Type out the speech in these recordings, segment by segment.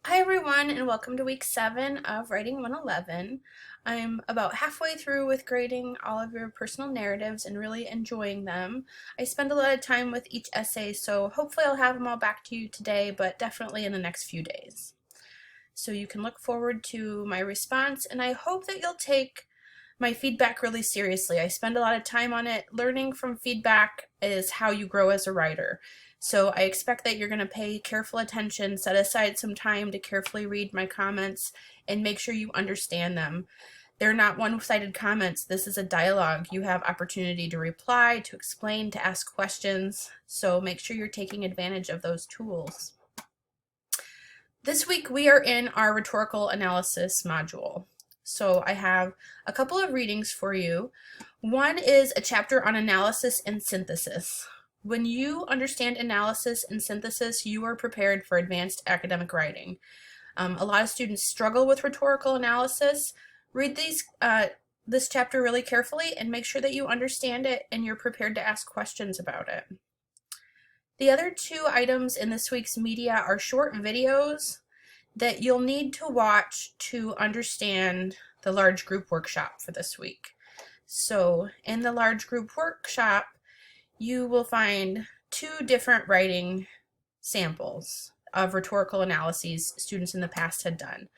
Hi everyone, and welcome to week 7 of Writing 111. I'm about halfway through with grading all of your personal narratives and really enjoying them. I spend a lot of time with each essay, so hopefully I'll have them all back to you today, but definitely in the next few days. So you can look forward to my response, and I hope that you'll take my feedback really seriously. I spend a lot of time on it. Learning from feedback is how you grow as a writer. So I expect that you're going to pay careful attention, set aside some time to carefully read my comments, and make sure you understand them. They're not one-sided comments. This is a dialogue. You have opportunity to reply, to explain, to ask questions. So make sure you're taking advantage of those tools. This week we are in our rhetorical analysis module. So I have a couple of readings for you. One is a chapter on analysis and synthesis. When you understand analysis and synthesis, you are prepared for advanced academic writing. A lot of students struggle with rhetorical analysis. Read this chapter really carefully and make sure that you understand it and you're prepared to ask questions about it. The other two items in this week's media are short videos that you'll need to watch to understand the large group workshop for this week. So in the large group workshop, you will find 2 different writing samples of rhetorical analyses students in the past had done.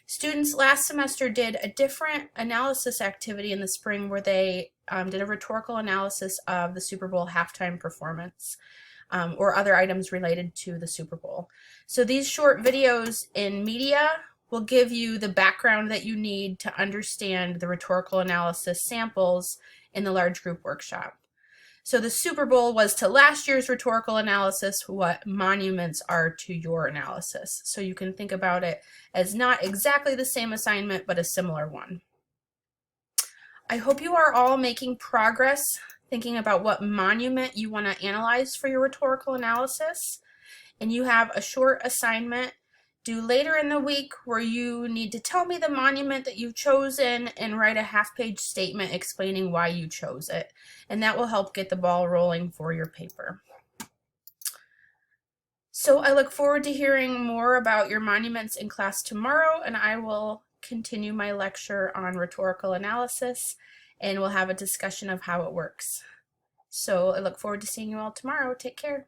Students last semester did a different analysis activity in the spring where they did a rhetorical analysis of the Super Bowl halftime performance. Or other items related to the Super Bowl. So these short videos in media will give you the background that you need to understand the rhetorical analysis samples in the large group workshop. So the Super Bowl was to last year's rhetorical analysis what monuments are to your analysis. So you can think about it as not exactly the same assignment, but a similar one. I hope you are all making progress thinking about what monument you want to analyze for your rhetorical analysis. And you have a short assignment due later in the week where you need to tell me the monument that you've chosen and write a half-page statement explaining why you chose it. And that will help get the ball rolling for your paper. So I look forward to hearing more about your monuments in class tomorrow, and I will continue my lecture on rhetorical analysis, and we'll have a discussion of how it works. So I look forward to seeing you all tomorrow. Take care.